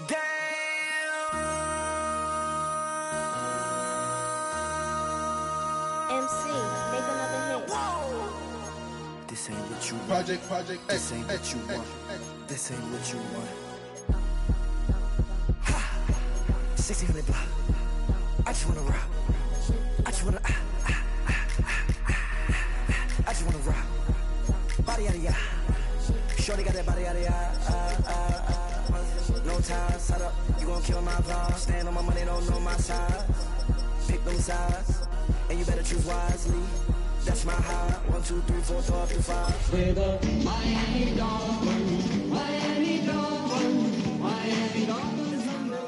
Damn. MC, make another hit. This ain't what you want. Project This ain't what you want. This ain't what you want. Ha! 1600 block. I just wanna rock. I just wanna I just wanna rock. Body out of ya. Shorty got that body out of ya. No time, set up. You gon' kill my vibe. Stand on my money, don't know my size. Pick them sides, and you better choose wisely. That's my high. 1, 2, 3, 4, 5. With a Miami Dolphins, Miami Dolphins, Miami Dolphins #1.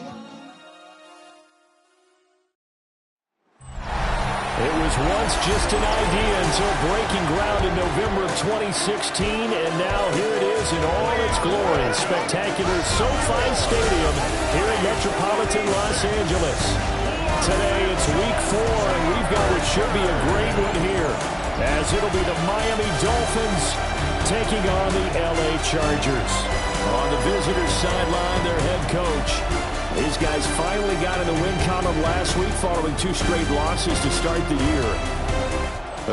It was once just an idea until breaking ground in November of 2016, and now here it is in all its glory. Spectacular SoFi Stadium here in metropolitan Los Angeles. Today it's week 4, and we've got what should be a great one here, as it'll be the Miami Dolphins taking on the LA Chargers. On the visitors' sideline, their head coach. These guys finally got in the win column last week following 2 straight losses to start the year.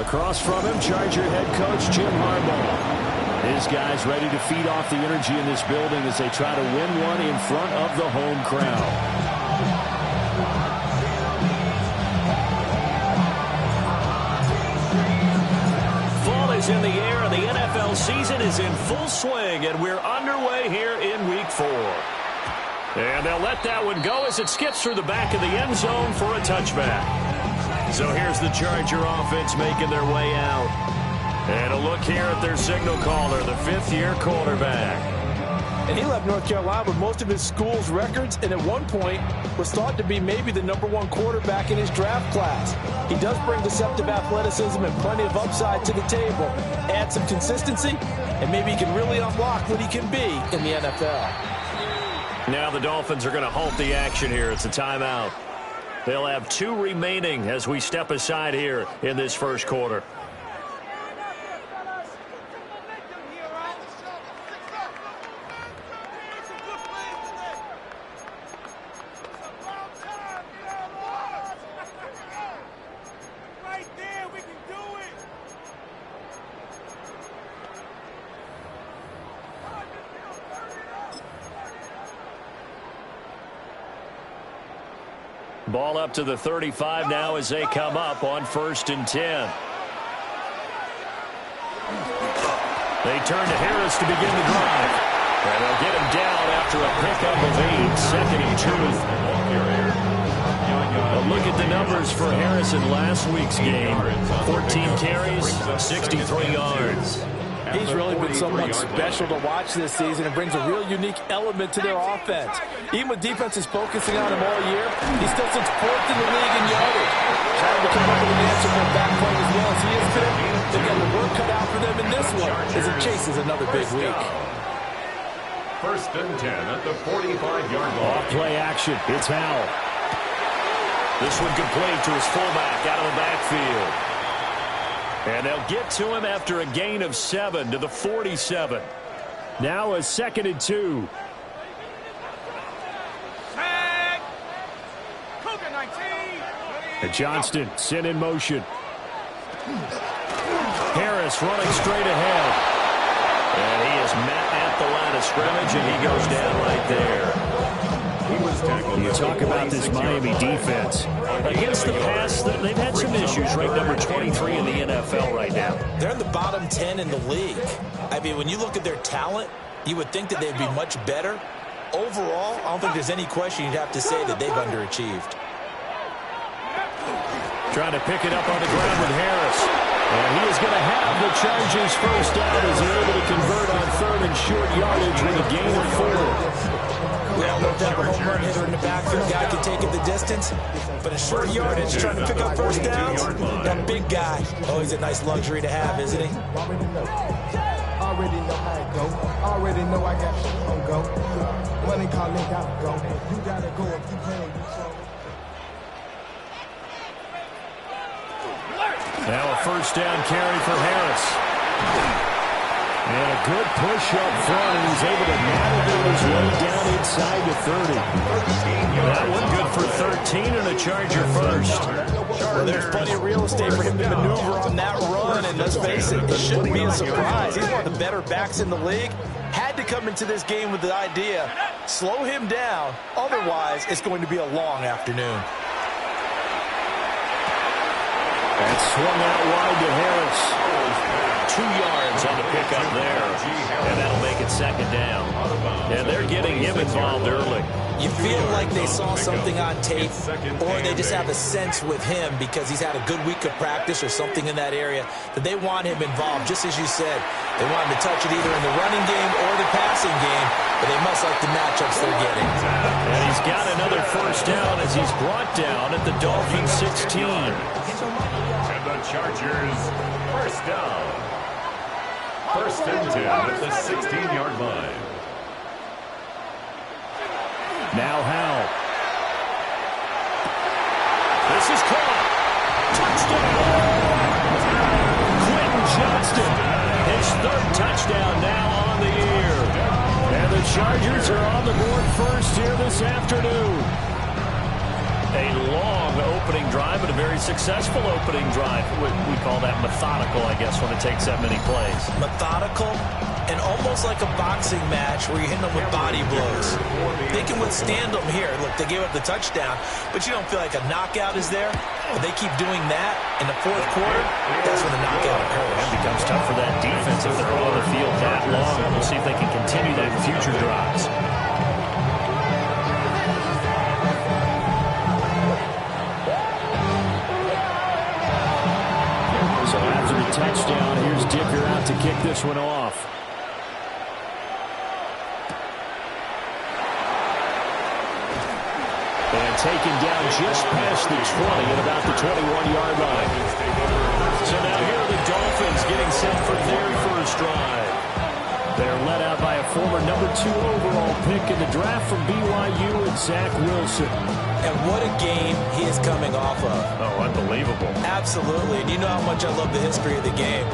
Across from him, Charger head coach Jim Harbaugh. His guys ready to feed off the energy in this building as they try to win one in front of the home crowd. Fall is in the air, and the NFL season is in full swing, and we're underway here in week 4. And they'll let that one go as it skips through the back of the end zone for a touchback. So here's the Charger offense making their way out. And a look here at their signal caller, the 5th-year quarterback. And he left North Carolina with most of his school's records, and at one point was thought to be maybe the #1 quarterback in his draft class. He does bring deceptive athleticism and plenty of upside to the table. Add some consistency, and maybe he can really unlock what he can be in the NFL. Now the Dolphins are going to halt the action here. It's a timeout. They'll have 2 remaining as we step aside here in this first quarter. Ball up to the 35 now as they come up on 1st and 10. They turn to Harris to begin the drive. And they'll get him down after a pickup of 8, 2nd and 2. A look at the numbers for Harris in last week's game. 14 carries, 63 yards. He's really been somewhat special to watch this season and brings a real unique element to their offense. Even with defenses focusing on him all year, he still sits 4th in the league in yardage. Trying to come up with an answer for a backbone as well as he has been. They've got the work cut out for them in this one as it chases another big week. 1st and 10 at the 45-yard line. Off play action. It's Howell. This one complete to his fullback out of the backfield. And they'll get to him after a gain of 7 to the 47. Now a 2nd and 2. And Johnston sent in motion. Harris running straight ahead. And he is met at the line of scrimmage, and he goes down right there. You talk about this Miami defense. Against the pass, they've had some issues. Ranked number 23 in the NFL right now. They're in the bottom 10 in the league. I mean, when you look at their talent, you would think that they'd be much better. Overall, I don't think there's any question you'd have to say that they've underachieved. Trying to pick it up on the ground with Harris. And he is going to have the Chargers first down as they're able to convert on 3rd and short yardage with a gain of 4. We all know that a home run hitter in the backfield guy can take it the distance, but a short yardage trying to pick up first downs, that big guy, always a nice luxury to have, isn't he? Already know how it go. Already know I got shit on go. money called they gotta go. You gotta go if you pay. Now a first down carry for Harris. And a good push up front, and he's able to navigate his way down inside the 30. That one good for 13 and a Charger first. Well, there's plenty of real estate for him to maneuver on that run, and let's face it, it shouldn't be a surprise. He's one of the better backs in the league. Had to come into this game with the idea, slow him down, otherwise it's going to be a long afternoon. And swung out wide to Harris. 2 yards on the pickup there. And that'll make it second down. And they're getting him involved early. You feel like they saw something on tape, or they just have a sense with him because he's had a good week of practice or something in that area that they want him involved. Just as you said, they want him to touch it either in the running game or the passing game, but they must like the matchups they're getting. And he's got another first down as he's brought down at the Dolphins 16. And the Chargers, first down. First and 10 at the 16-yard line. Now Howell. This is caught. Touchdown. Quentin Johnston. His third touchdown now on the year. And the Chargers are on the board first here this afternoon. A long opening drive, but a very successful opening drive. We call that methodical, I guess, when it takes that many plays. Methodical and almost like a boxing match where you're hitting them with body blows. They can withstand them here. Look, they gave up the touchdown, but you don't feel like a knockout is there. But they keep doing that in the fourth quarter, that's when the knockout occurs. It becomes tough for that defense if they're on the field that long. We'll see if they can continue that in future drives. So after the touchdown, here's Dicker out to kick this one off. And taken down just past the 20 at about the 21-yard line. So now here are the Dolphins getting set for their first drive. They're led out by a former number 2 overall pick in the draft from BYU and Zach Wilson. And what a game he is coming off of. Oh, unbelievable. Absolutely. And you know how much I love the history of the game.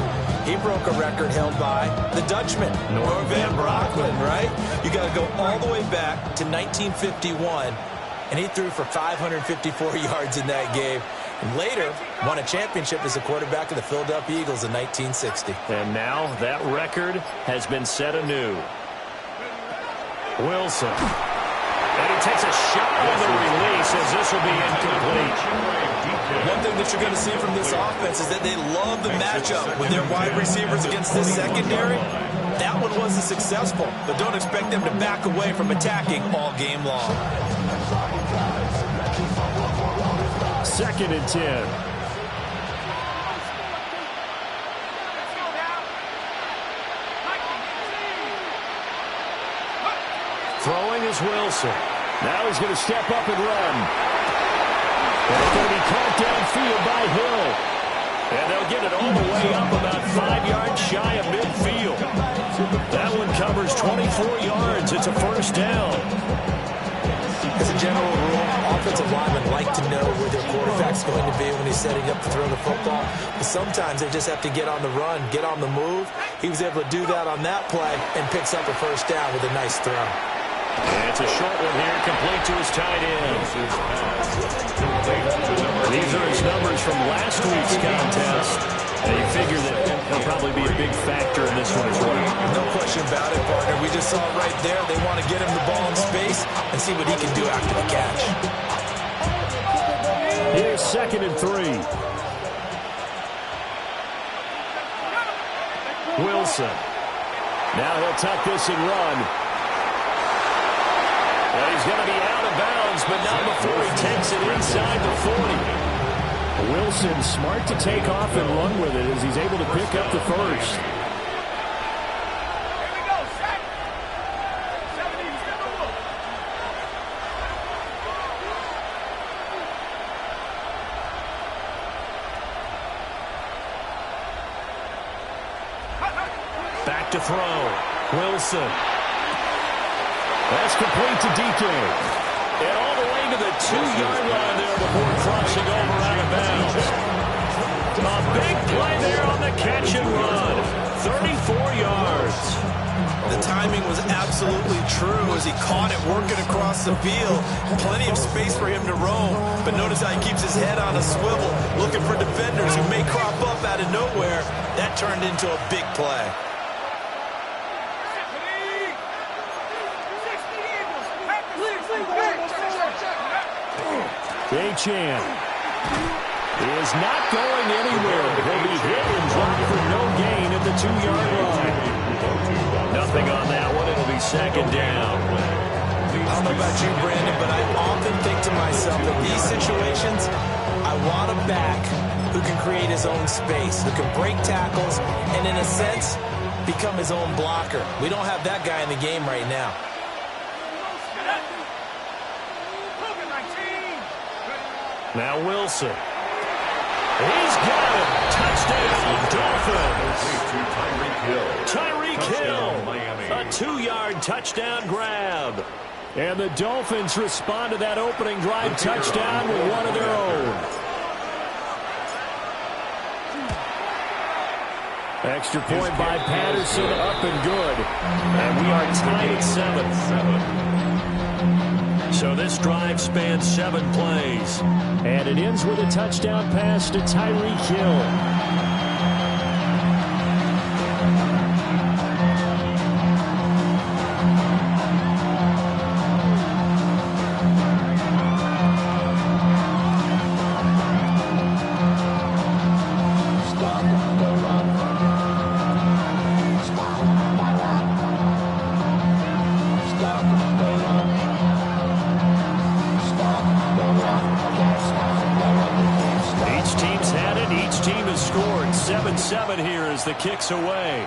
He broke a record held by the Dutchman, Norm Van Brocklin, right? You got to go all the way back to 1951, and he threw for 554 yards in that game. And later, won a championship as a quarterback of the Philadelphia Eagles in 1960. And now that record has been set anew. Wilson. And he takes a shot on the release as this will be incomplete. One thing that you're going to see from this offense is that they love the matchup with their wide receivers against this secondary. That one wasn't successful, but don't expect them to back away from attacking all game long. Second and 10. Throwing is Wilson. Now he's going to step up and run. And it's going to be caught downfield by Hill. And they'll get it all the way up about 5 yards shy of midfield. That one covers 24 yards. It's a first down. As a general rule, offensive linemen like to know where their quarterback's going to be when he's setting up to throw the football. But sometimes they just have to get on the run, get on the move. He was able to do that on that play and picks up a first down with a nice throw. And it's a short one here, complete to his tight end. These are his numbers from last week's contest. And you figure that he'll probably be a big factor in this one as well. No question about it, partner. We just saw it right there. They want to get him the ball in space and see what he can do after the catch. Here's second and 3. Wilson. Now he'll tuck this and run. And he's going to be out of bounds, but not before he takes it inside the 40. Wilson smart to take off and run with it as he's able to pick up the first. Back to throw. Wilson. That's complete to DK. And all the way to the 2-yard line there before crossing over out of bounds. A big play there on the catch and run. 34 yards. The timing was absolutely true as he caught it working across the field. Plenty of space for him to roam. But notice how he keeps his head on a swivel, looking for defenders who may crop up out of nowhere. That turned into a big play. Achane is not going anywhere. He'll be hit and dropped for no gain at the 2-yard line. Nothing on that one. It'll be second down. I don't know about you, Brandon, but I often think to myself that these situations, I want a back who can create his own space, who can break tackles, and in a sense, become his own blocker. We don't have that guy in the game right now. Now Wilson. He's got it. Touchdown, Dolphins. Tyreek Hill. A 2-yard touchdown grab. And the Dolphins respond to that opening drive touchdown with one of their own. Extra point by Patterson, up and good. And we are tied at 7. So this drive spans 7 plays. And it ends with a touchdown pass to Tyreek Hill. Scored 7-7 here as the kick's away.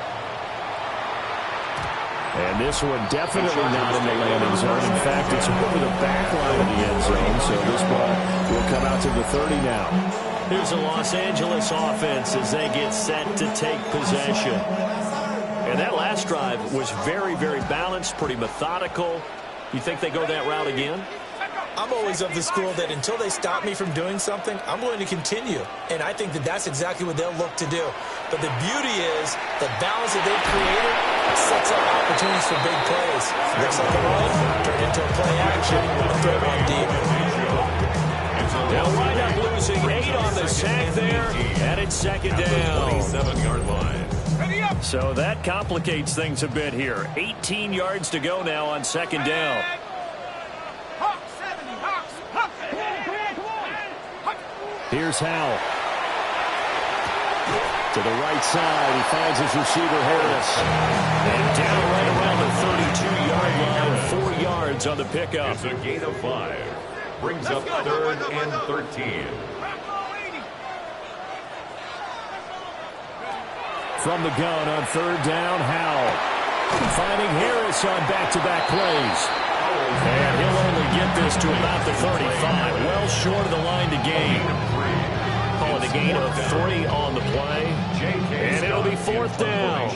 And this one definitely not in the landing zone. In fact, it's over the back line of the end zone, so this ball will come out to the 30 now. Here's a Los Angeles offense as they get set to take possession. And that last drive was very, very balanced, pretty methodical. You think they go that route again? I'm always of the school that until they stop me from doing something, I'm going to continue. And I think that that's exactly what they'll look to do. But the beauty is the balance that they've created sets up opportunities for big plays. Looks like a run, turned into a play action, a throw on deep. They'll wind up losing 8 on the sack there, and it's second down. 27-yard line. So that complicates things a bit here. 18 yards to go now on second down. Here's Howell. To the right side, he finds his receiver, Harris. And down right around the 32-yard line, 4 yards on the pickup. It's a gain of 5. Brings up 3rd and 13. From the gun on 3rd down, Howell. Finding Harris on back-to-back plays. And he'll only get this to about the 35. Well short of the line to gain. Call it a gain of 3 on the play. And it'll be 4th down.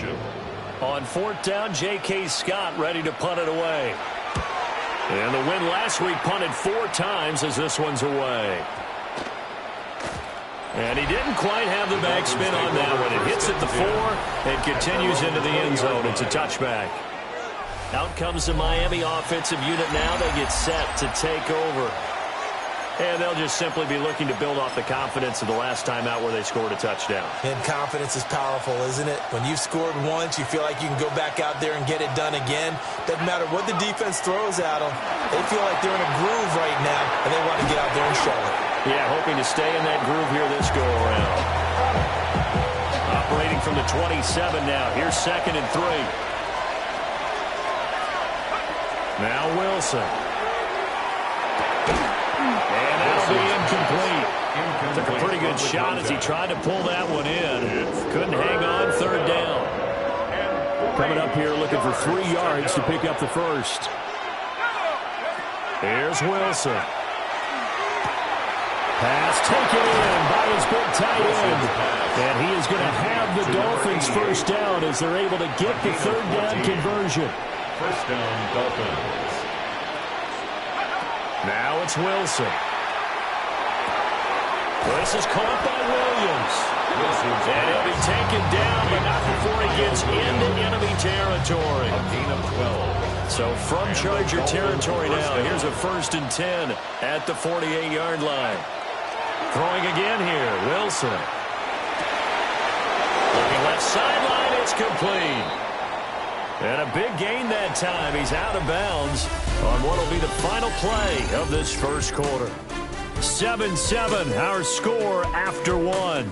On 4th down, J.K. Scott ready to punt it away. And the win last week punted 4 times as this one's away. And he didn't quite have the backspin on that one. It hits at the 4 and continues into the end zone. It's a touchback. Out comes the Miami offensive unit now. They get set to take over. And they'll just simply be looking to build off the confidence of the last time out where they scored a touchdown. And confidence is powerful, isn't it? When you've scored once, you feel like you can go back out there and get it done again. Doesn't matter what the defense throws at them. They feel like they're in a groove right now, and they want to get out there and show it. Yeah, hoping to stay in that groove here this go-around. Operating from the 27 now. Here's 2nd and 3. Now Wilson. And that'll be incomplete. Took a pretty good shot as he tried to pull that one in. Couldn't hang on, 3rd down. Coming up here looking for 3 yards to pick up the first. Here's Wilson. Pass taken in by his big tight end. And he is going to have the Dolphins first down as they're able to get the 3rd down conversion. First down, Dolphins. Now it's Wilson. This is caught by Williams. And he'll be taken down, but not before he gets into enemy territory. A gain of 12. So from Charger territory now, here's a 1st and 10 at the 48-yard line. Throwing again here, Wilson. Looking left sideline, it's complete. And a big gain that time. He's out of bounds on what will be the final play of this first quarter. 7-7, our score after one.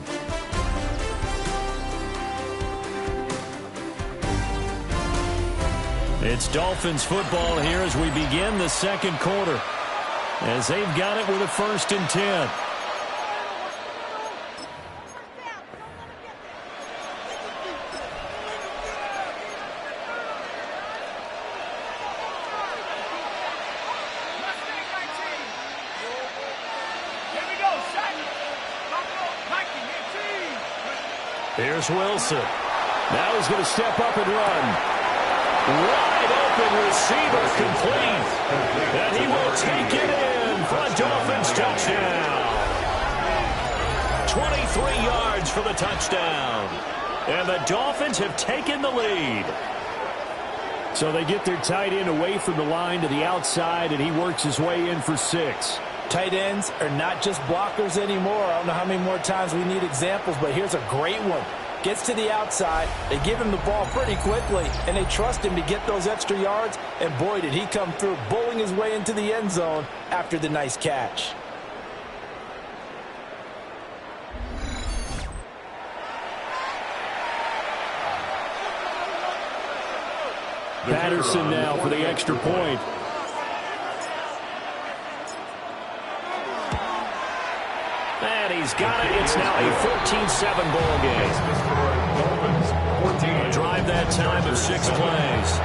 It's Dolphins football here as we begin the second quarter, as they've got it with a 1st and 10. Here's Wilson. Now he's going to step up and run. Wide open receiver complete. And he will take it in for a Dolphins touchdown. 23 yards for the touchdown. And the Dolphins have taken the lead. So they get their tight end away from the line to the outside, and he works his way in for 6. Tight ends are not just blockers anymore. I don't know how many more times we need examples, but here's a great one. Gets to the outside, they give him the ball pretty quickly, and they trust him to get those extra yards, and boy, did he come through, bowling his way into the end zone after the nice catch. Patterson now for the extra point. And he's got it. It's now a 14-7 ball game. A drive that time of 6 plays.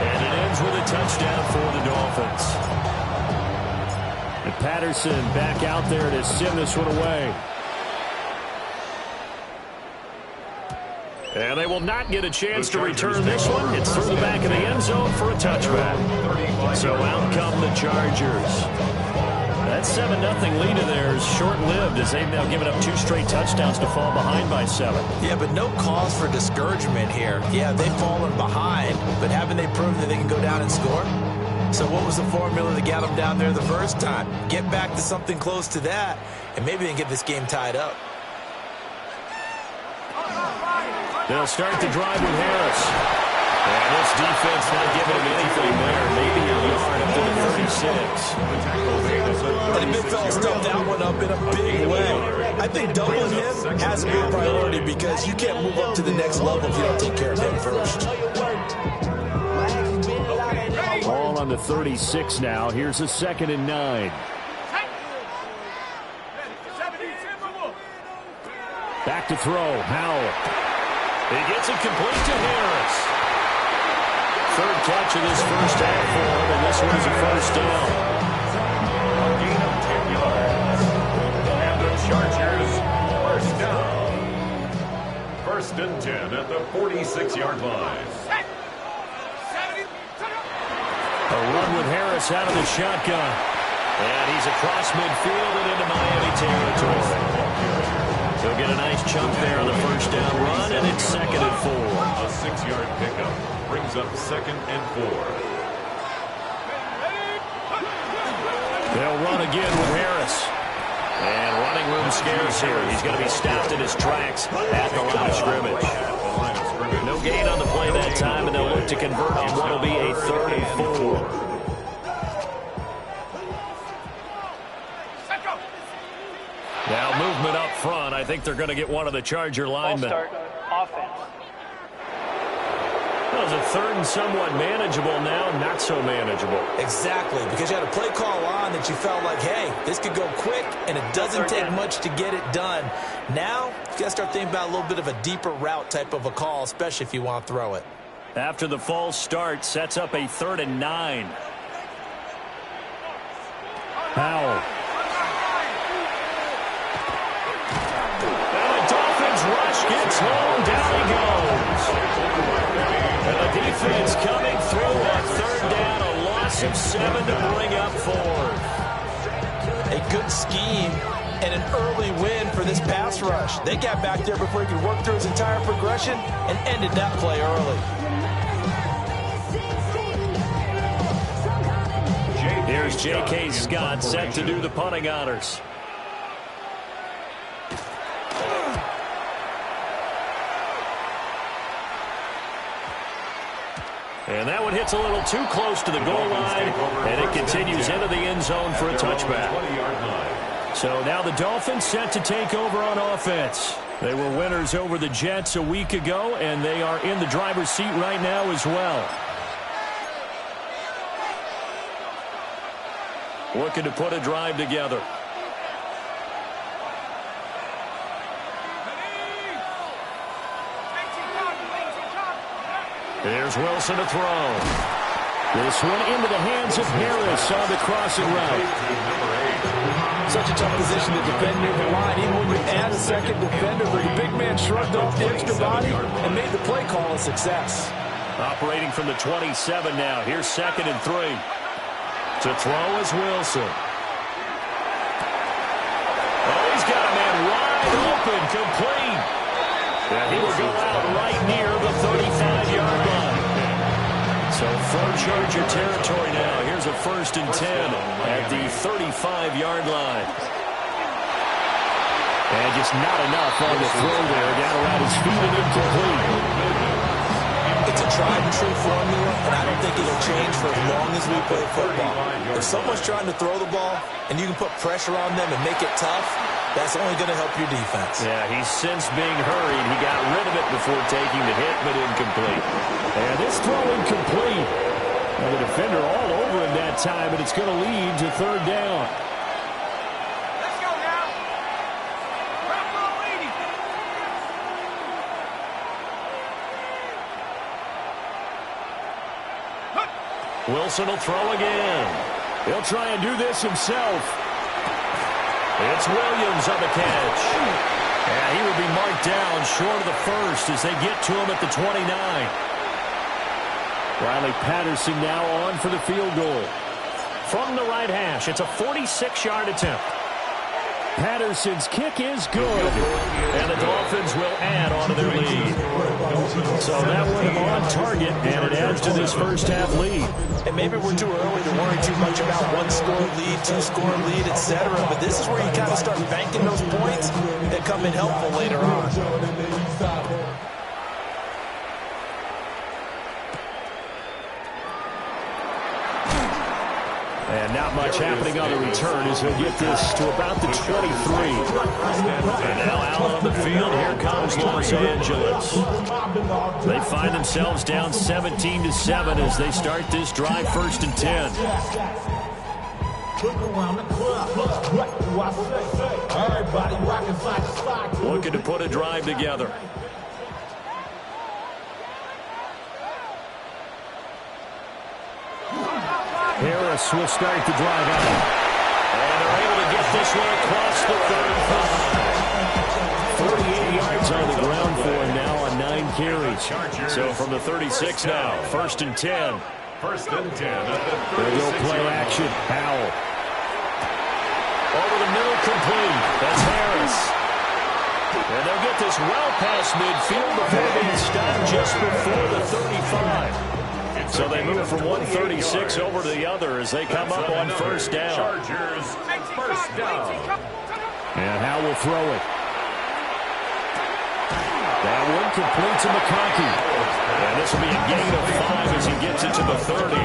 And it ends with a touchdown for the Dolphins. And Patterson back out there to send this one away. And they will not get a chance to return this one. It's through the back of the end zone for a touchback. So out come the Chargers. That 7-0 lead of theirs short-lived as they've now given up 2 straight touchdowns to fall behind by 7. Yeah, but no cause for discouragement here. Yeah, they've fallen behind, but haven't they proven that they can go down and score? So what was the formula that got them down there the first time? Get back to something close to that, and maybe they can get this game tied up. They'll start the drive with Harris. And this defense not giving him anything there. Maybe a yard up to the 36. The big fella stuffed that one up in a big way. I think doubling him has to be a priority because you can't move up to the next level if you don't take care of him first. Ball on the 36 now. Here's a 2nd and 9. Back to throw. Howell. He gets it complete to Harris. 3rd catch of this first half for him, and this one is a 1st down. A gain of 10 yards. And the Chargers, 1st down. 1st and 10 at the 46-yard line. A run with Harris out of the shotgun. And he's across midfield and into Miami territory. He'll get a nice chunk there on the 1st down run, and it's 2nd and 4. A 6-yard pickup brings up 2nd and 4. They'll run again with Harris. And running room scarce here. He's going to be stopped in his tracks at the line of scrimmage. No gain on the play that time, and they'll look to convert on what will be a 3rd and 4. Now movement up front. I think they're going to get one of the Charger linemen. Start offense. That was a 3rd and somewhat manageable, now not so manageable. Exactly, because you had a play call on that you felt like, hey, this could go quick, and it doesn't take much to get it done. Now, you got to start thinking about a little bit of a deeper route type of a call, especially if you want to throw it. After the false start, sets up a 3rd and 9. Howell. Rush gets home, down he goes. And the defense coming through on 3rd down, a loss of 7 to bring up 4th. good scheme and an early win for this pass rush. They got back there before he could work through his entire progression and ended that play early. Here's J.K. Scott set to do the punting honors. And that one hits a little too close to the goal line, and it continues into the end zone for a touchback. So now the Dolphins set to take over on offense. They were winners over the Jets a week ago, and they are in the driver's seat right now as well. Looking to put a drive together. Here's Wilson to throw. This one into the hands of Harris on the crossing route. Such a tough position to defend near the line. Even when you add a second defender, but the big man shrugged off the extra body and made the play call a success. Operating from the 27 now. Here's 2nd and 3. To throw is Wilson. Oh, he's got a man wide open, complete. And he will go out right near the 35-yard line. So from Charger territory now. Here's a 1st and 10 at the 35-yard line. And just not enough on the throw there. Down around his feet and incomplete. It's a tried-and-true formula, and I don't think it'll change for as long as we play football. If someone's trying to throw the ball and you can put pressure on them and make it tough, that's only going to help your defense. Yeah, he's since being hurried. He got rid of it before taking the hit, but incomplete. And this throw incomplete. And the defender all over him that time, and it's going to lead to 3rd down. Let's go now. Wilson will throw again. He'll try and do this himself. It's Williams on the catch. And he will be marked down short of the 1st as they get to him at the 29. Riley Patterson now on for the field goal. From the right hash, it's a 46-yard attempt. Patterson's kick is good. And the Dolphins will add on to their lead. So that one on target, and it adds to this first half lead. And maybe we're too early to worry too much about 1-score lead, 2-score lead, etc. But this is where you kind of start banking those points that come in helpful later on. And not much happening on the return as he'll get this to about the 23. And now out on the field, here comes Los Angeles. They find themselves down 17-7 as they start this drive, 1st and 10. Looking to put a drive together. Harris will start the drive out. And they're able to get this one across the 35. 48 yards on the ground for him now on 9 carries. So from the 36 now, 1st and 10. 1st and 10 at the 36. There go play action. Howell. Over the middle, complete. That's Harris. And they'll get this well past midfield before being stopped just before the 35. So they move from 136 over to the other as they come up on 1st down. Chargers, 1st down. And Howell will throw it. That one complete to McConkey. And this will be a gain of 5 as he gets it to the 30.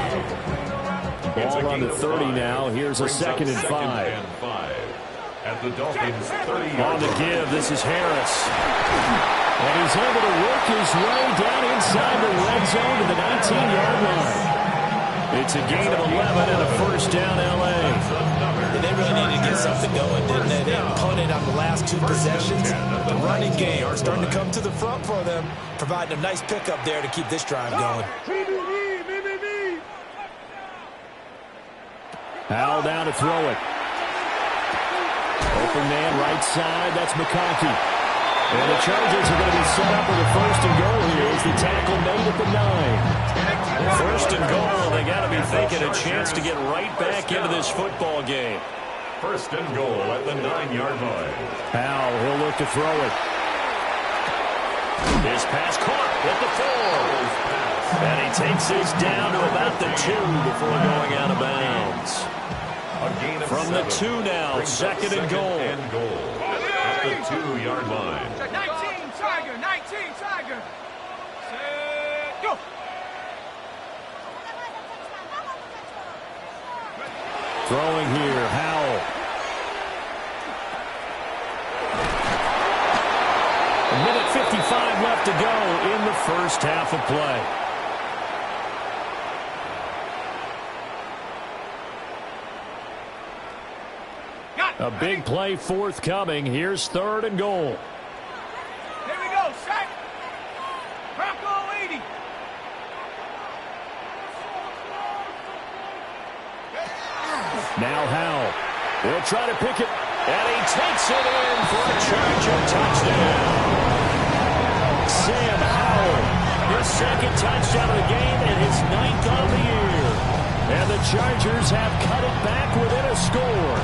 Ball on the 30 now. Here's a 2nd and 5. At the Dolphins' 30-yard On the give, this is Harris. And he's able to work his way down inside the red zone to the 19-yard line. It's a gain of 11 and a 1st down, L.A. And they really needed to get something going, didn't they? They punted on the last 2 possessions. The running game starting to come to the front for them, providing a nice pickup there to keep this drive going. Howell down to throw it. Open man right side, that's McConkey. And the Chargers are going to be set up with a 1st and goal here as the tackle made at the 9. 1st and goal, they got to be thinking a chance to get right back into this football game. First and goal at the 9-yard line. Powell, he'll look to throw it. His pass caught at the 4. And he takes this down to about the 2 before going out of bounds. From the 2 now, second and goal. At the 2-yard line. 19, Tiger, 19, Tiger. Set, go. Throwing here, Howell. A minute 55 left to go in the first half of play. A big play forthcoming. Here's third and goal. Here we go, set. Bronco 80. Now Howell. He'll try to pick it. And he takes it in for a Charger touchdown. Sam Howell, his second touchdown of the game and his 9th on the year. And the Chargers have cut it back within a score.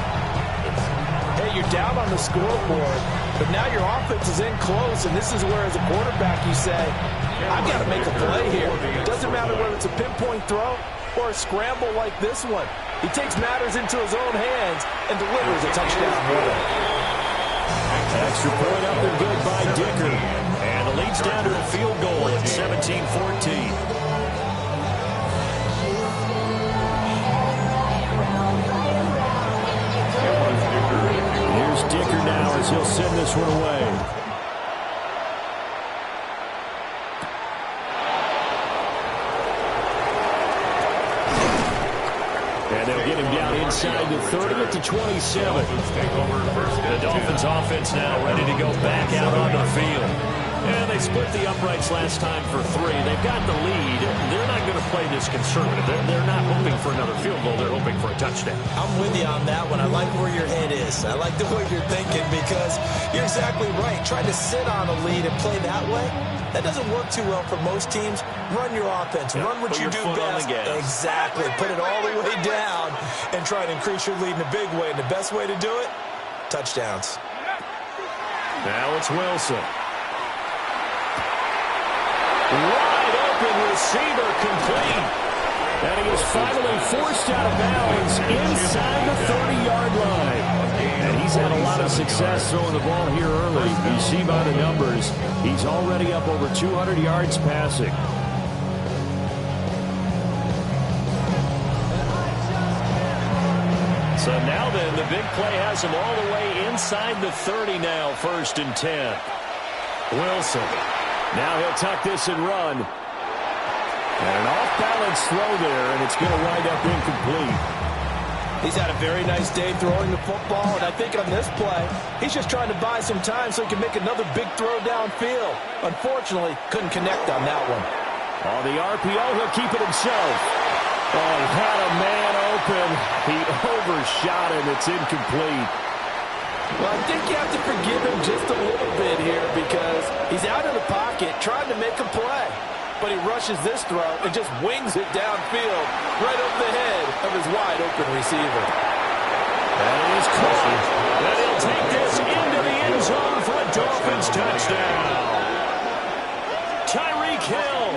Hey, you're down on the scoreboard, but now your offense is in close, and this is where, as a quarterback, you say, I've got to make a play here. It doesn't matter whether it's a pinpoint throw or a scramble like this one. He takes matters into his own hands and delivers a touchdown run. Extra point up and good by Dicker. And it leads down to a field goal at 17-14. Here's Dicker now as he'll send this one away. And they'll get him down inside the 30 at the 27. The Dolphins offense now ready to go back out onto the field. And they split the uprights last time for 3. They've got the lead. They're not going to play this conservative. They're not hoping for another field goal. They're hoping for a touchdown. I'm with you on that one. I like where your head is. I like the way you're thinking because you're exactly right. Trying to sit on a lead and play that way, that doesn't work too well for most teams. Run your offense. Run what you do best. Exactly. Put it all the way down and try to increase your lead in a big way. And the best way to do it, touchdowns. Now it's Wilson. Wide open receiver complete. And he is finally forced out of bounds inside the 30-yard line. And he's had a lot of success throwing the ball here early. You see by the numbers, he's already up over 200 yards passing. So now then, the big play has him all the way inside the 30 now, 1st and 10. Wilson. Now he'll tuck this and run. And an off-balance throw there, and it's going to wind up incomplete. He's had a very nice day throwing the football, and I think on this play, he's just trying to buy some time so he can make another big throw downfield. Unfortunately, couldn't connect on that one. On the RPO, he'll keep it himself. Oh, he had a man open. He overshot him. It's incomplete. Well, I think you have to forgive him just a little bit here because he's out of the pocket trying to make a play. But he rushes this throw and just wings it downfield right over the head of his wide-open receiver. That is caught. And he'll take this into the end zone for a Dolphins touchdown. Tyreek Hill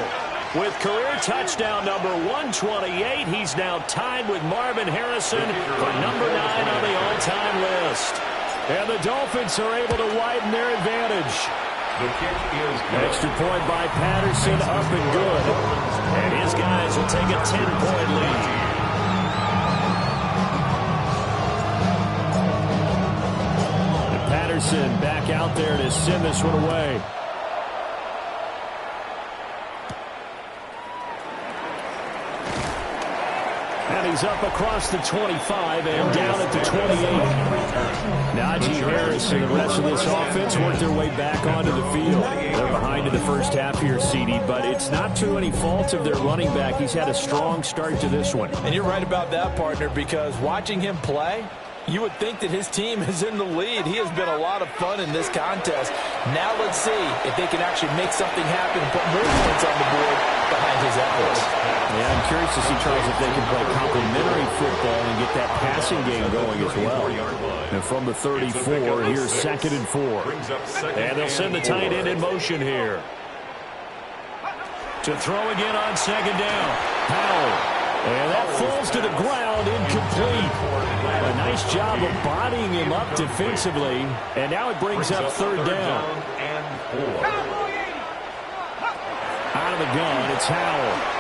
with career touchdown number 128. He's now tied with Marvin Harrison for number 9 on the all-time list. And the Dolphins are able to widen their advantage. The kick is good. Extra point by Patterson, up and good. And his guys will take a 10-point lead. And Patterson back out there to send this one away. And he's up across the 25 and down at the 28. Najee Harris and the rest of this offense work their way back onto the field. They're behind in the first half here, CD, but it's not to any fault of their running back. He's had a strong start to this one. And you're right about that, partner, because watching him play, You would think that his team is in the lead. He has been a lot of fun in this contest. Now let's see if they can actually make something happen and put more points on the board behind his efforts. Yeah, I'm curious to see, Charles, if they can play complementary football and get that passing game going as well. And from the 34, here's 2nd and 4. And they'll send the tight end in motion here. To throw again on 2nd down. Powell. And that falls to the ground, incomplete. A nice job of bodying him up defensively. And now it brings up 3rd down. Out of the gun, it's Howell.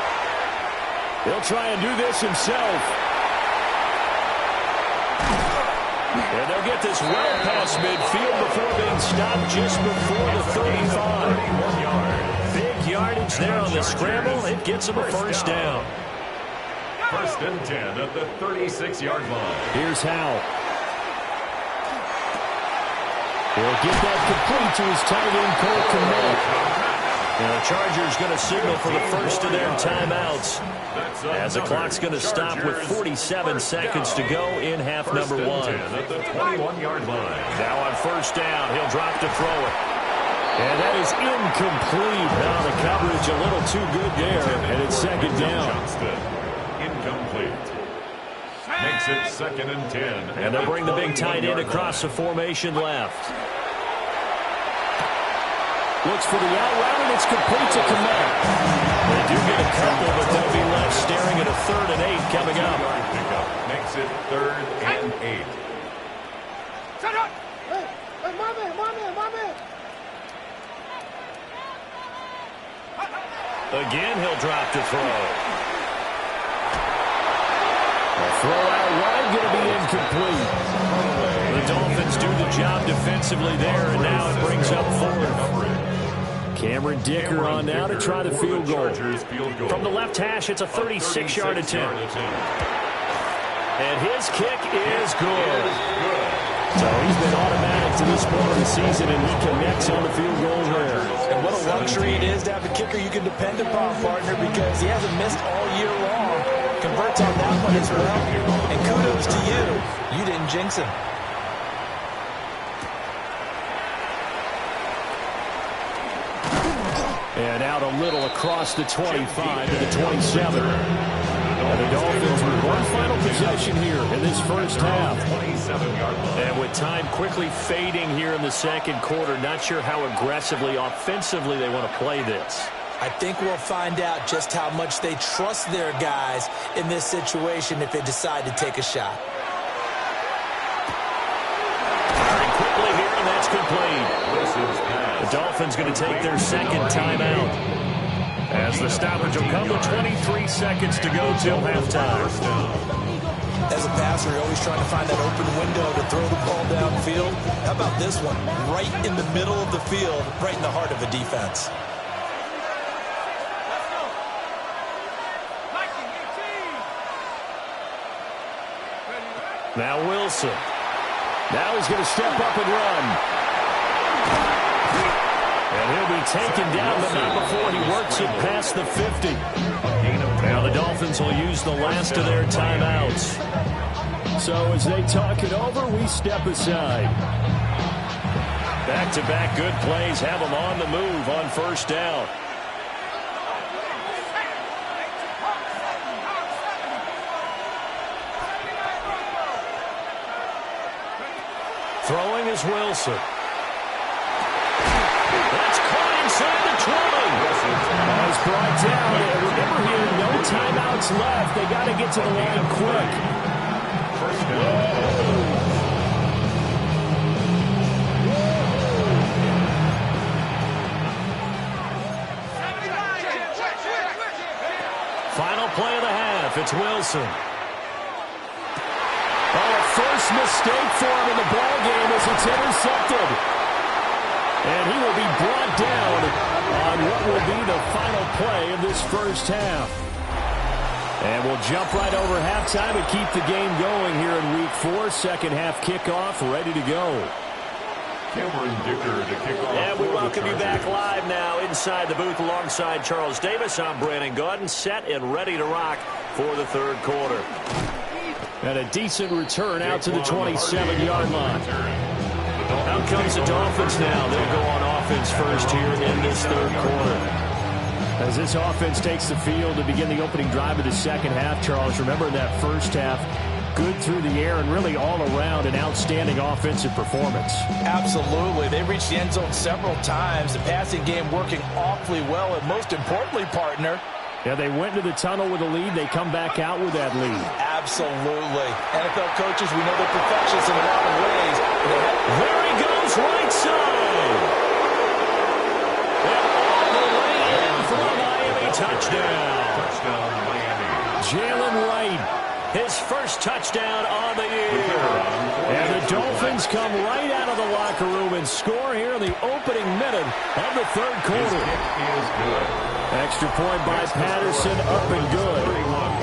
He'll try and do this himself. And they'll get this well past midfield before being stopped just before the 35. Big yardage there on the scramble. It gets them a 1st down. 1st and 10 at the 36-yard line. Here's Howell. He'll get that complete to his tight end, Cole Kmet. And the Chargers going to signal for the first of their timeouts, as the clock's going to stop with 47 seconds to go in half number 1. At the 21-yard line. Now on 1st down, he'll drop to throw it. And that is incomplete. Now the coverage a little too good there, and it's 2nd down. Incomplete. Makes it 2nd and 10. And they'll bring the big tight end across the formation left. Looks for the out route, and it's complete to Kmet. They do get a couple, but they'll be left staring at a 3rd and 8 coming up. Makes it 3rd and 8. Shut up! Again, he'll drop to throw. The throw out wide going to be incomplete. The Dolphins do the job defensively there, and now it brings up 4th. Cameron Dicker on now to try the field goal. From the left hash, it's a 36-yard attempt. And his kick is good. So he's been automatic to this point of the season, and he connects on the field goal there. And what a luxury it is to have a kicker you can depend upon, partner, because he hasn't missed all year long. Converts on that one as well. And kudos to you. You didn't jinx him. And out a little across the 25 to the 27. And the Dolphins with one final possession here in this first half. And with time quickly fading here in the 2nd quarter, not sure how aggressively, offensively they want to play this. I think we'll find out just how much they trust their guys in this situation if they decide to take a shot. Firing quickly here, and that's complete. The Dolphins going to take their 2nd timeout, as the stoppage will come with 23 seconds to go till halftime. As a passer, you're always trying to find that open window to throw the ball downfield. How about this one? Right in the middle of the field, right in the heart of a defense. Now Wilson. Now he's going to step up and run. And he'll be taken down, but not before he works it past the 50. Now the Dolphins will use the last of their timeouts. So as they talk it over, we step aside. Back-to-back good plays have them on the move on 1st down. Throwing is Wilson. That's caught inside the 20. That's brought down. And remember here, no timeouts left. They got to get to the line quick. Final play of the half. It's Wilson. Oh, a first mistake for him in the ball game as it's intercepted. And he will be brought down on what will be the final play of this first half. And we'll jump right over halftime and keep the game going here in Week 4. 2nd half kickoff ready to go. Cameron Dicker to kick off. And we welcome you back live now inside the booth alongside Charles Davis. I'm Brandon Gaudin, set and ready to rock for the 3rd quarter. And a decent return out to the 27-yard line. Out comes the Dolphins now. They'll go on offense first here in this third quarter. As this offense takes the field to begin the opening drive of the second half, Charles, remember that first half, good through the air and really all around an outstanding offensive performance. Absolutely. They reached the end zone several times. The passing game working awfully well. And most importantly, partner, yeah, they went to the tunnel with a lead. They come back out with that lead. Absolutely. NFL coaches, we know they're perfectionists in a lot of ways. There he goes, right side. And all the way in for a Miami touchdown. Touchdown, Miami. Jalen Wright, his first touchdown on the year. And the Dolphins come right out of the locker room and score here in the opening minute of the third quarter. His kick is good. Extra point by Patterson, up and good.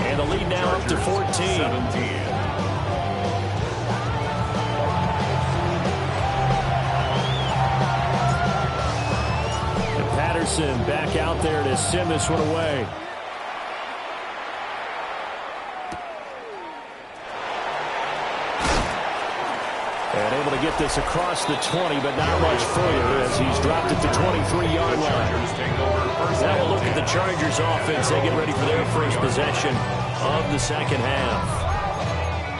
And the lead now up to 14. 17. And Patterson back out there to send this one away. And able to get this across the 20, but not much further as he's dropped it to 23-yard line. Now we'll look at the Chargers offense. They get ready for their first possession of the second half.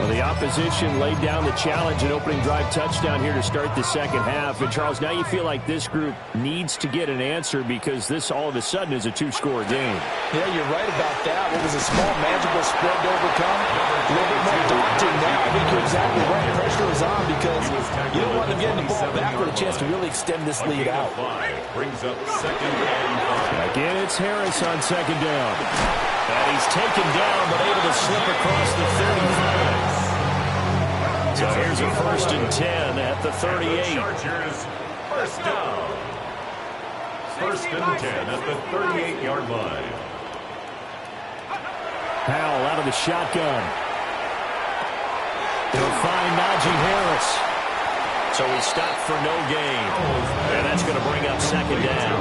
Well, the opposition laid down the challenge and opening drive touchdown here to start the second half. And, Charles, now you feel like this group needs to get an answer because this all of a sudden is a two-score game. Yeah, you're right about that. What was a small, manageable spread to overcome? A little bit more daunting now. I think you're exactly right. Pressure is on because you don't want them getting the ball back with a chance to really extend this lead out. Brings up second and 5. Again, it's Harris on second down. And he's taken down but able to slip across the 35. So here's a 1st and 10 at the 38. Chargers, first down. 1st and 10 at the 38-yard line. Powell out of the shotgun. He'll find Najee Harris. So he stopped for no gain. And that's going to bring up second down.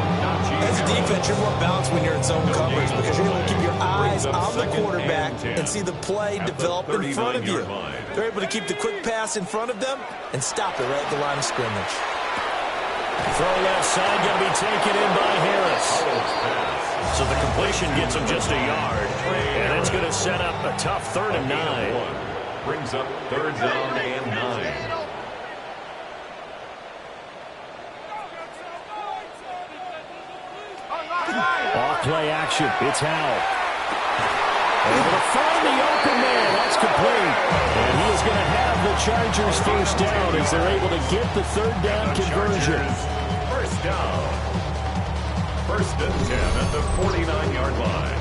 As a defense, you're more balanced when you're in zone coverage because you're able to keep your eyes on the quarterback and see the play develop in front of you. They're able to keep the quick pass in front of them and stop it right at the line of scrimmage. Throw left side going to be taken in by Harris. So the completion gets him just a yard. And it's going to set up a tough 3rd and 9. Brings up 3rd down and 9. Off-play action. It's Howell. Able to find the open man. That's complete. And he is going to have the Chargers first down as they're able to get the 3rd down conversion. First down. 1st and 10 at the 49-yard line.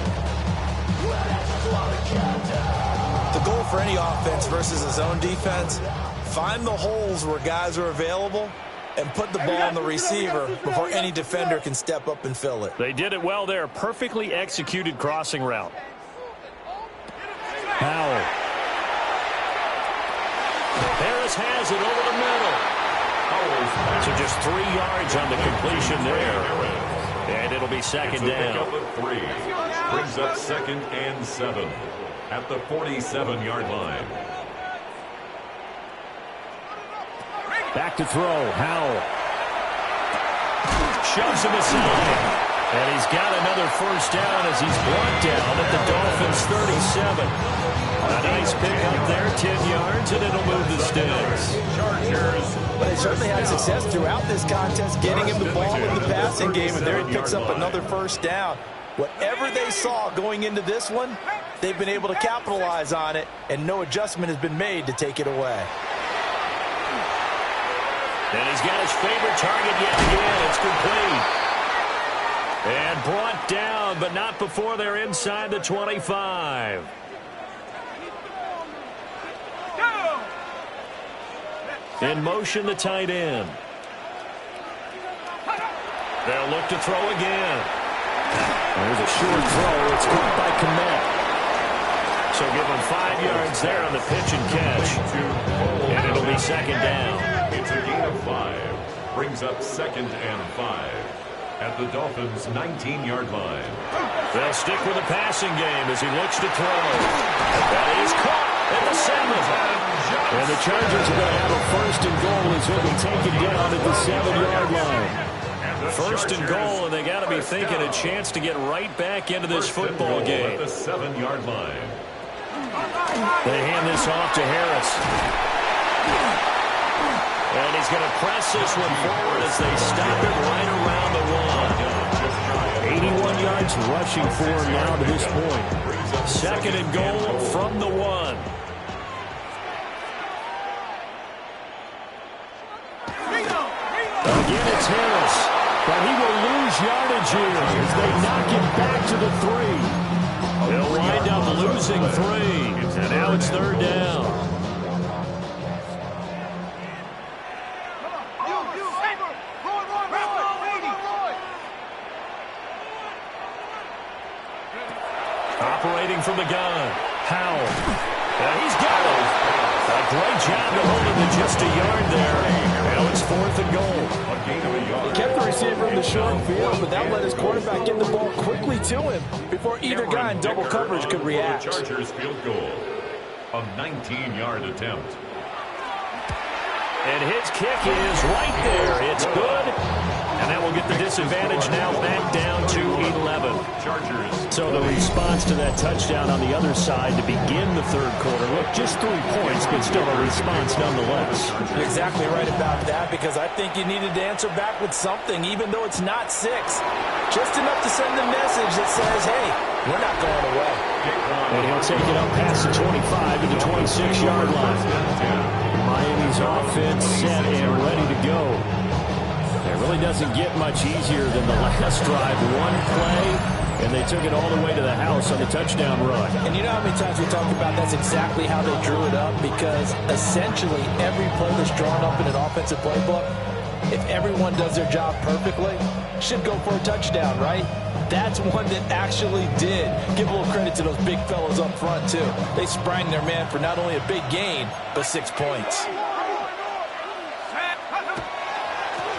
The goal for any offense versus a zone defense, find the holes where guys are available and put the ball on the receiver before any defender can step up and fill it. They did it well there. Perfectly executed crossing route. Howell. Harris has it over the middle. So just 3 yards on the completion there. And it'll be second down. 3. Brings up 2nd and 7 at the 47-yard line. Back to throw. Howell. Shoves him aside. And he's got another first down as he's brought down at the Dolphins' 37. A nice pick up there, 10 yards, and it'll move the sticks. But they certainly had success throughout this contest getting him the ball in the passing game, and there he picks up another first down. Whatever they saw going into this one, they've been able to capitalize on it, and no adjustment has been made to take it away. And he's got his favorite target yet again. It's complete. And brought down, but not before they're inside the 25. In motion, the tight end. They'll look to throw again. There's a short throw. It's caught by Kmet. So give him 5 yards there on the pitch and catch. And it'll be second down. It's a gain of 5. Brings up 2nd and 5 at the Dolphins' 19-yard line. They'll stick with the passing game as he looks to throw. That is caught. at the 7. And the Chargers are going to have a first and goal as he'll be taken down at the 7-yard line. First and goal, and they got to be thinking a chance to get right back into this football game. At the 7-yard line. They hand this off to Harris. And he's going to press this one forward as they stop it right around the 1. 81 yards rushing for him now to this point. Second and goal from the 1. Again, it's Harris. But he will lose yardage here as they knock him back to the 3. They'll wind up losing 3. And now it's third down. Operating from the gun. Howell. He's got it. A great job to hold him to just a yard there. Now it's fourth and goal. He kept the receiver in the short field, but that let his quarterback get the ball quickly to him before either guy in double coverage could react. Chargers field goal. A 19-yard attempt. And his kick is right there. It's good. And that will get the disadvantage now back down to 11. Chargers. So the response to that touchdown on the other side to begin the third quarter. Look, just 3 points, but still a response nonetheless. You're exactly right about that, because I think you needed to answer back with something, even though it's not 6. Just enough to send the message that says, hey, we're not going away. And he'll take it up past the 25 to the 26-yard line. Miami's offense set and ready to go. It really doesn't get much easier than the last drive. One play, and they took it all the way to the house on the touchdown run. And you know how many times we talk about that's exactly how they drew it up? Because essentially every play that's drawn up in an offensive playbook, if everyone does their job perfectly, should go for a touchdown, right? That's one that actually did. Give a little credit to those big fellows up front, too. They sprang their man for not only a big gain, but 6 points.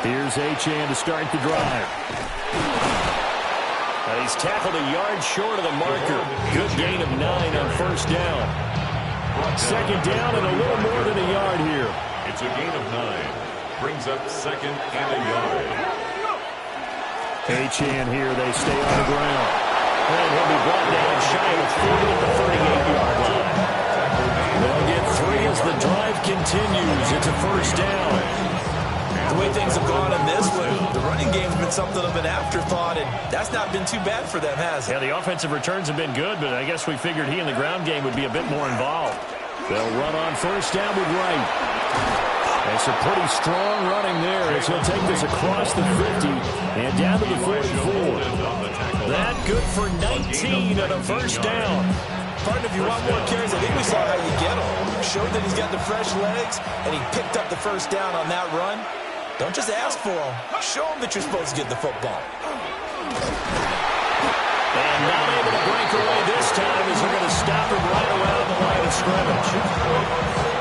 Here's Achane to start the drive. He's tackled a yard short of the marker. Good gain of 9 on first down. Second down and a little more than a yard here. It's a gain of 9. Brings up second and a yard. Achane here. They stay on the ground. And he'll be brought down shy of 40 at the 38-yard line. They'll get 3 as the drive continues. It's a first down. The way things have gone in this one, the running game's been something of an afterthought, and that's not been too bad for them, has it? Yeah, the offensive returns have been good, but I guess we figured he in the ground game would be a bit more involved. They'll run on first down with Wright. That's a pretty strong running there as he'll take this across the 50 and down to the 44. That good for 19 on a first down. Partner, if you want more carries, I think we saw how you get them. Showed that he's got the fresh legs, and he picked up the first down on that run. Don't just ask for them. Show them that you're supposed to get the football. And not able to break away this time as they're going to stop him right around the line of scrimmage.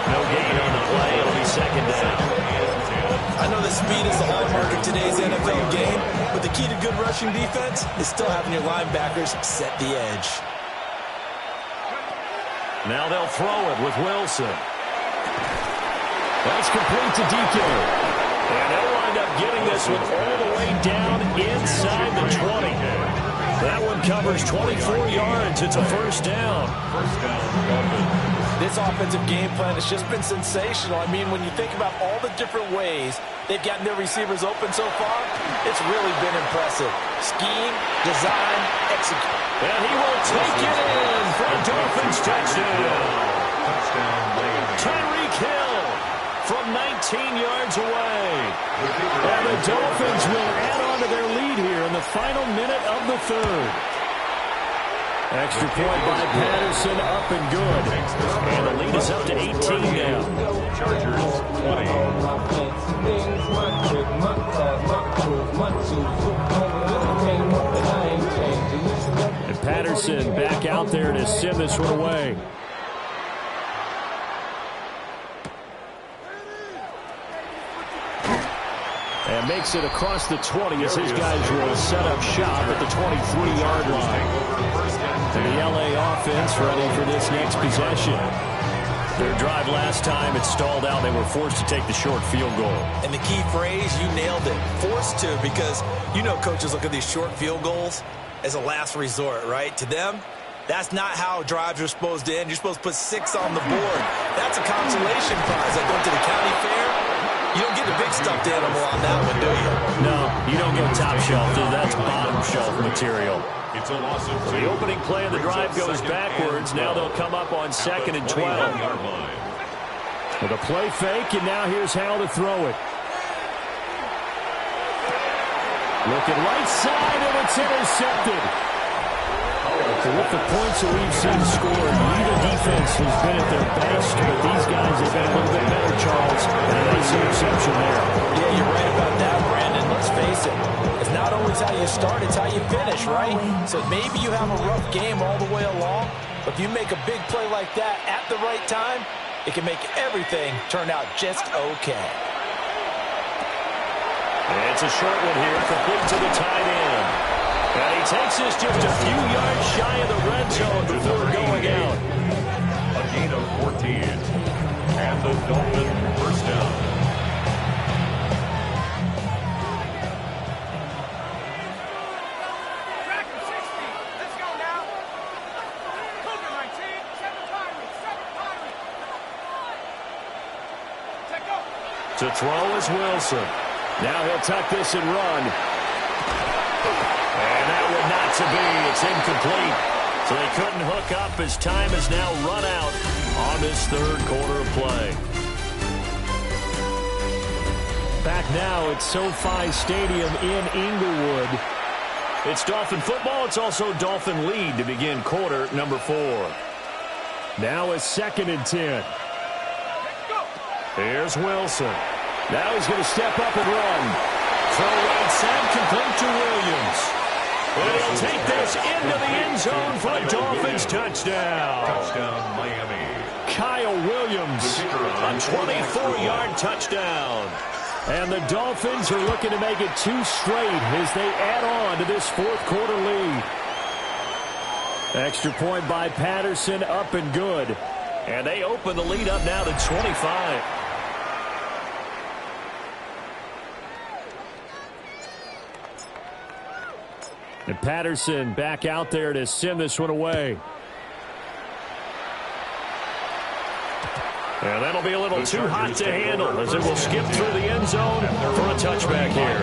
No gain on the play. It'll be second down. I know that speed is the hallmark of today's NFL game, but the key to good rushing defense is still having your linebackers set the edge. Now they'll throw it with Wilson. That's complete to DK. And they'll wind up getting this one all the way down inside the 20. That one covers 24 yards. It's a first down. This offensive game plan has just been sensational. I mean, when you think about all the different ways they've gotten their receivers open so far, it's really been impressive. Scheme, design, execute. And he will take it in for a Dolphins touchdown. Tyreek Hill from 19 yards away. And the Dolphins will add on to their lead here in the final minute of the third. Extra point by Patterson, up and good. And the lead is up to 18 now. Chargers 20. And Patterson back out there to send this one away. And makes it across the 20 as his guys will set up shop at the 23-yard line. And the LA offense ready for this next possession. Their drive last time, it stalled out. They were forced to take the short field goal. And the key phrase, you nailed it, forced to, because you know coaches look at these short field goals as a last resort, right? To them, that's not how drives are supposed to end. You're supposed to put 6 on the board. That's a consolation prize. Like going to the county fair, you don't get the big stuffed animal on that one, do you? No, you don't get top shelf. That's bottom shelf material. It's a loss of 2. The opening play of the drive goes backwards. Now they'll come up on 2nd and 12. With a play fake, and now here's Howell to throw it. Looking right side, and it's intercepted. With the points that we've seen scored, neither defense has been at their best, but these guys have been a little bit better, Charles. And a nice interception there. Yeah, you're right about that, Brandon. Let's face it. It's not always how you start, it's how you finish, right? So maybe you have a rough game all the way along, but if you make a big play like that at the right time, it can make everything turn out just okay. It's a short one here, complete to the tight end. And he takes this just a few yards shy of the red zone before going out. A gain of 14. And the Dolphins first down. Back to 60. Let's go now. Cougar 19. 7 Tyree. 7 Tyree. Take go. To throw is Wilson. Now he'll tuck this and run. And that would not to be. It's incomplete. So they couldn't hook up as time has now run out on this third quarter of play. Back now at SoFi Stadium in Inglewood. It's Dolphin football. It's also Dolphin lead to begin quarter number 4. Now it's 2nd and 10. Here's Wilson. Now he's going to step up and run. Throw right side, complete to Williams. And he'll take this into the end zone for a Dolphins touchdown. Touchdown, Miami. Kyle Williams, a 24-yard touchdown. And the Dolphins are looking to make it 2 straight as they add on to this fourth quarter lead. Extra point by Patterson, up and good. And they open the lead up now to 25. And Patterson back out there to send this one away. And that'll be a little too hot to handle as it will skip through the end zone for a touchback here.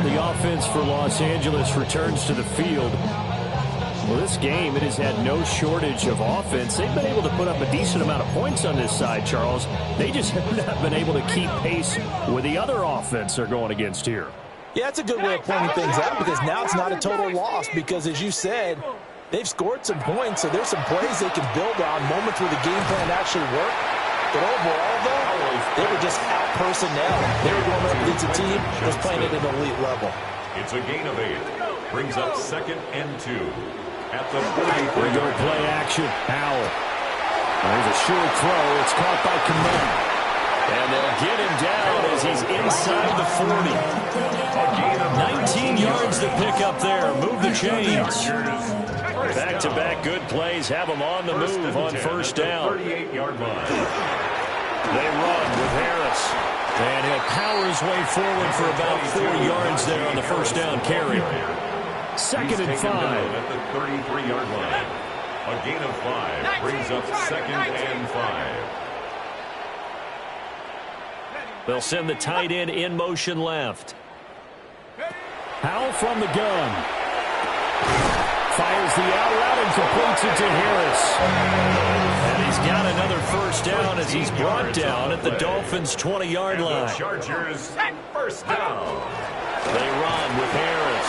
The offense for Los Angeles returns to the field. Well, this game, it has had no shortage of offense. They've been able to put up a decent amount of points on this side, Charles. They just have not been able to keep pace with the other offense they're going against here. Yeah, that's a good way of pointing things out because now it's not a total loss because, as you said, they've scored some points, so there's some plays they can build on, moments where the game plan actually worked. But overall, though, they were just out personnel. They were going up against a team that's playing at an elite level. It's a gain of 8. Brings up 2nd and 2. At the 43. They go play action. Howell. There's a short throw. It's caught by Kmet. And they'll get him down as he's inside the 40. 19 yards to pick up there. Move the chains. Back-to-back good plays have them on the move on first down. 38-yard line. They run with Harris. And he'll power his way forward for about 4 yards there on the first down carry. 2nd and 5. At the 33-yard line. A gain of 5 brings up 2nd and 5. They'll send the tight end in motion left. Howell from the gun. Fires the out route and completes it to Harris. And he's got another first down as he's brought down at the Dolphins' 20-yard line. The Chargers first down. They run with Harris.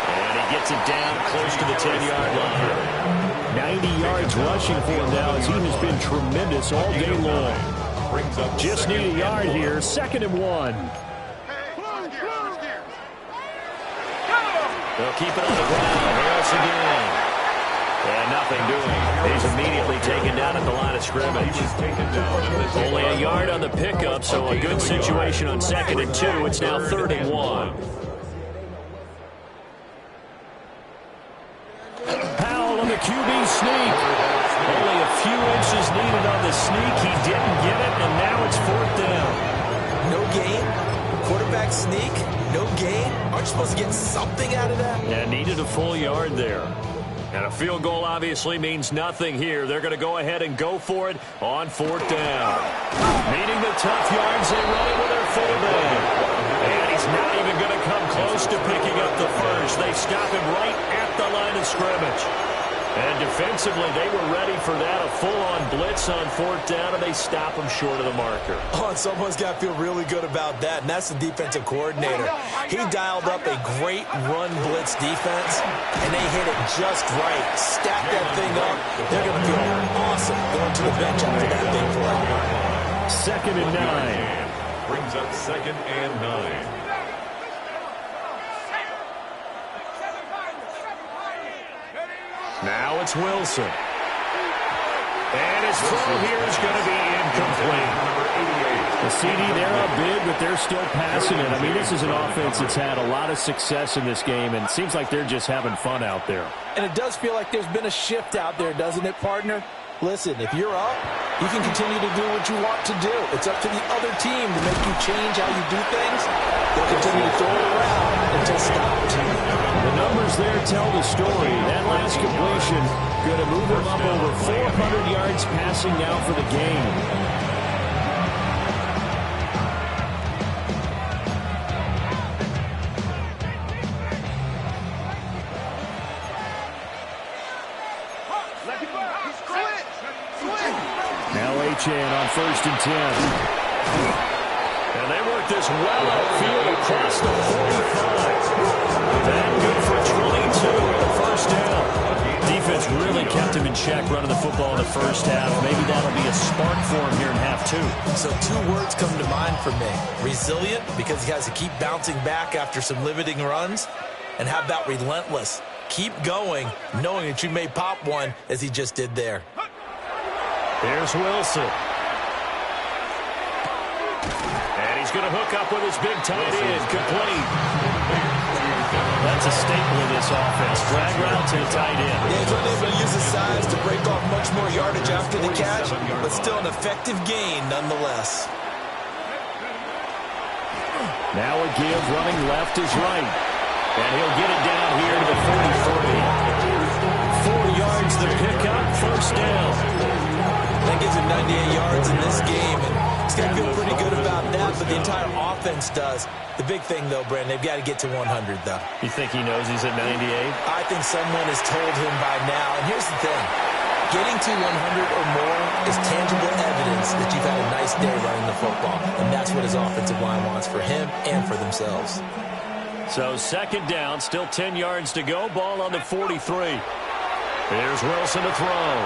And he gets it down close to the 10-yard line. 90 yards rushing for him now as he has been tremendous all day long. Just need a yard here. 2nd and 1. They'll keep it on the ground. Harris again. And nothing doing. He's immediately taken down at the line of scrimmage. Only a yard on the pickup, so a good situation on 2nd and 2. It's now 3rd and 1. Powell on the QB sneak. Only a few inches needed sneak. He didn't get it, and now it's 4th down. No gain? Quarterback sneak? No gain? Aren't you supposed to get something out of that? Yeah, needed a full yard there. And a field goal obviously means nothing here. They're going to go ahead and go for it on 4th down. Needing the tough yards, they run it with their fullback. And he's not even going to come close to picking up the first. They stop him right at the line of scrimmage. And defensively, they were ready for that, a full-on blitz on 4th down, and they stop him short of the marker. Oh, and someone's got to feel really good about that, and that's the defensive coordinator. He dialed up a great run blitz defense, and they hit it just right. Stack that thing up. They're going to feel awesome going to the bench after that big play. 2nd and 9. Brings up 2nd and 9. Now it's Wilson. And his throw here is going to be incomplete. The CD, they're up big, but they're still passing it. I mean, this is an offense that's had a lot of success in this game, and it seems like they're just having fun out there. And it does feel like there's been a shift out there, doesn't it, partner? Listen, if you're up, you can continue to do what you want to do. It's up to the other team to make you change how you do things. They'll continue to throw it around until stopped. The numbers there tell the story. That last completion going to move him up over 400 yards passing now for the game. Achane on 1st and 10. And they work this well upfield across the 45. That good for 22 with the 1st down. Defense really kept him in check running the football in the 1st half. Maybe that'll be a spark for him here in half 2. So 2 words come to mind for me. Resilient, because he has to keep bouncing back after some limiting runs. And how about relentless? Keep going, knowing that you may pop one as he just did there. There's Wilson. And he's going to hook up with his big tight end. Complete. That's a staple of this offense. Drag route to the tight end. Yeah, he's unable to use his size to break off much more yardage after the catch, but still an effective gain nonetheless. Now a give, running left is right. And he'll get it down here to the 43. 4 yards the pickup, 1st down. That gives him 98 yards in this game, and he's going to feel pretty good about that, but the entire offense does. The big thing, though, Brandon, they've got to get to 100, though. You think he knows he's at 98? I think someone has told him by now, and here's the thing. Getting to 100 or more is tangible evidence that you've had a nice day running the football, and that's what his offensive line wants for him and for themselves. So 2nd down, still 10 yards to go, ball on the 43. Here's Wilson to throw.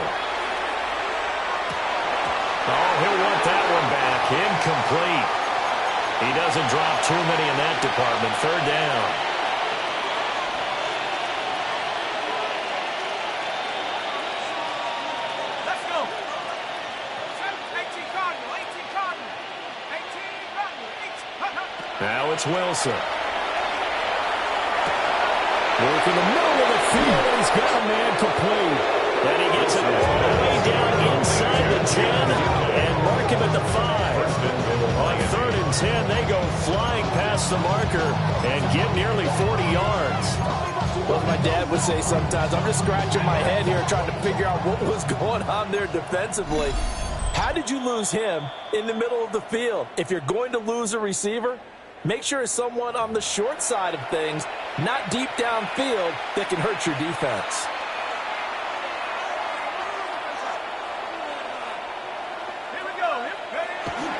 Oh, he'll want that one back. Incomplete. He doesn't drop too many in that department. 3rd down. Let's go. 18 Cardinal, 18 Cardinal, 18 Cardinal, 18. Now it's Wilson. Work in the middle of the field, and he's got a man complete. And he gets it all the way down inside the 10 and mark him at the 5. On 3rd and 10, they go flying past the marker and get nearly 40 yards. Well, my dad would say sometimes, I'm just scratching my head here trying to figure out what was going on there defensively. How did you lose him in the middle of the field? If you're going to lose a receiver, make sure it's someone on the short side of things, not deep downfield, that can hurt your defense.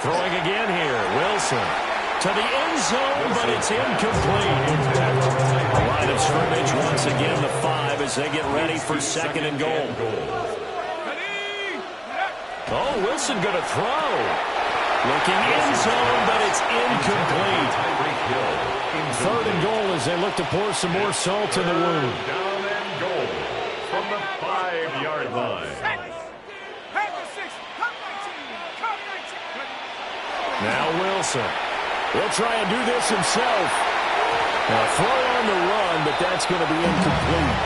Throwing again here, Wilson to the end zone, but it's incomplete. A line of scrimmage once again, the 5 as they get ready for 2nd and goal. Oh, Wilson going to throw. Looking end zone, but it's incomplete. 3rd and goal as they look to pour some more salt in the wound. Down and goal from the 5-yard line. Now Wilson. He'll try and do this himself. Now throw on the run, but that's going to be incomplete.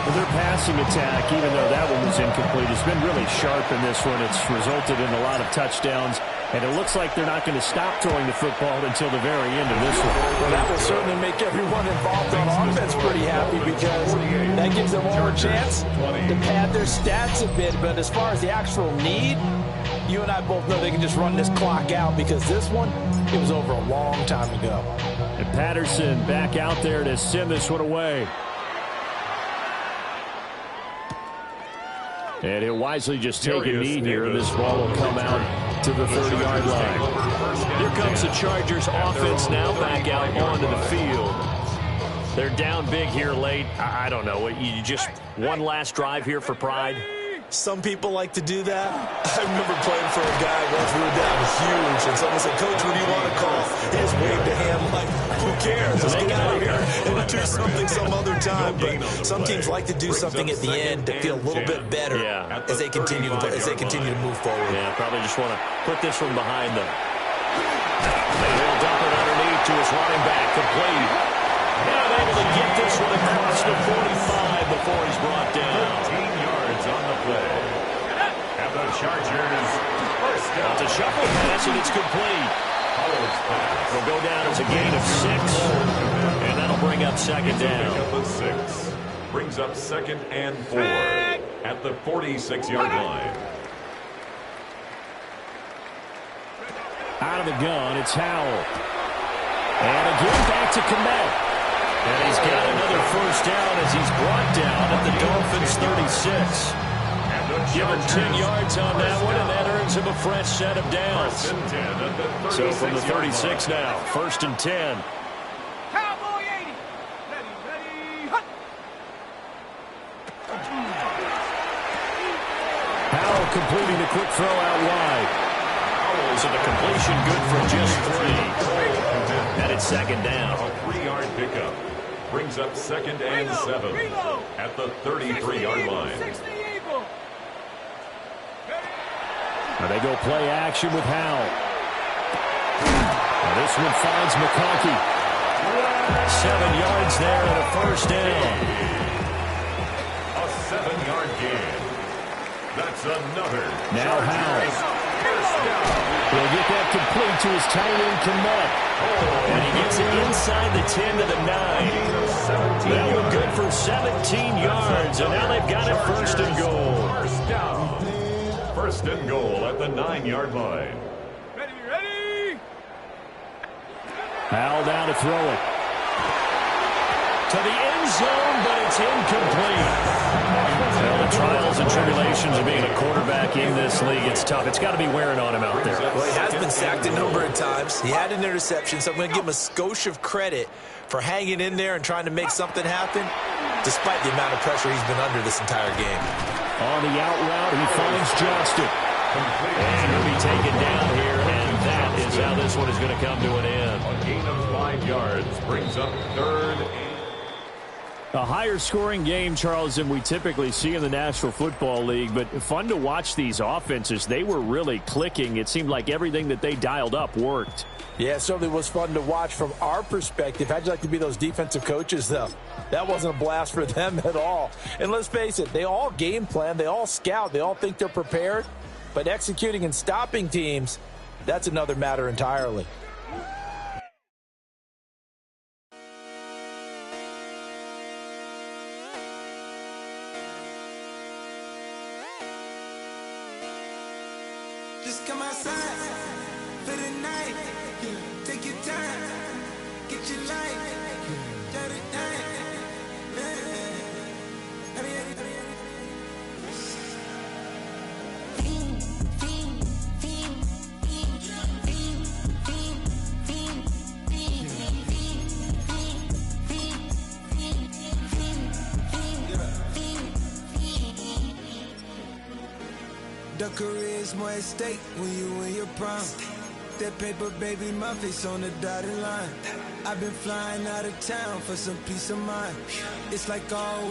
Well, their passing attack, even though that one was incomplete, has been really sharp in this one. It's resulted in a lot of touchdowns, and it looks like they're not going to stop throwing the football until the very end of this one. Well, that will certainly make everyone involved on offense pretty happy because that gives them more chance to pad their stats a bit. But as far as the actual need, you and I both know they can just run this clock out because this one, it was over a long time ago. And Patterson back out there to send this one away. And he'll wisely just take a knee here, and this ball will come out to the 30-yard line. Here comes the Chargers offense now back out onto the field. They're down big here late. I don't know. You just one last drive here for pride? Some people like to do that. I remember playing for a guy once we were down huge, and someone said, "Coach, what do you want to call?" He just waved a hand like, who cares? Let's get out of here and do something some other time. But some teams like to do something at the end to feel a little bit better as they continue to move forward. Yeah, probably just want to put this one behind them. They'll dump it underneath to his running back, complete. And able to get this one across the 45 before he's brought down. 15 yards on the play. And the Chargers first down. It's a shuffle pass, and it's complete. It'll go down as a gain of 6, and that'll bring up second down. Brings up second and 4 at the 46-yard line. Out of the gun, it's Howell. And again, back to Kmet. And he's got another first down as he's brought down at the Dolphins' 36. Give him 10 yards on that one, and that earns him a fresh set of downs. So from the 36 now, 1st and 10. Cowboy 80. Ready, hut. Howell completing the quick throw out wide. So the completion good for just 3. And it's second down. A 3-yard pickup. Brings up second and 7 at the 33-yard line. Now they go play action with Howell. Now this one finds McConkey. 7 yards there and a first down. A 7-yard gain. That's another. Now Howell. He'll get that complete to his tight end, Kmet. And he gets it inside the 10 to the 9. That one good for 17 yards, and now they've got it 1st and goal. First down. 1st and goal at the 9-yard line. Ready. Howell down to throw it. To the end zone, but it's incomplete. Well, the trials and tribulations of being a quarterback in this league, it's tough. It's got to be wearing on him out there. Well, he has been sacked a number of times. He had an interception, so I'm going to give him a skosh of credit for hanging in there and trying to make something happen, despite the amount of pressure he's been under this entire game. On the out route, he finds Johnston. And he'll be taken down here, and that is how this one is going to come to an end. A gain of 5 yards brings up 3rd and A higher scoring game, Charles, than we typically see in the National Football League, but fun to watch these offenses. They were really clicking. It seemed like everything that they dialed up worked. Yeah, it certainly was fun to watch from our perspective. How'd you like to be those defensive coaches, though? That wasn't a blast for them at all. And let's face it, they all game plan, they all scout, they all think they're prepared, but executing and stopping teams, that's another matter entirely. Just come outside for the night. Take your time, get your life. Shut it down. The career's more at stake when you in your prime. That paper, baby, my face on the dotted line. I've been flying out of town for some peace of mind. It's like always.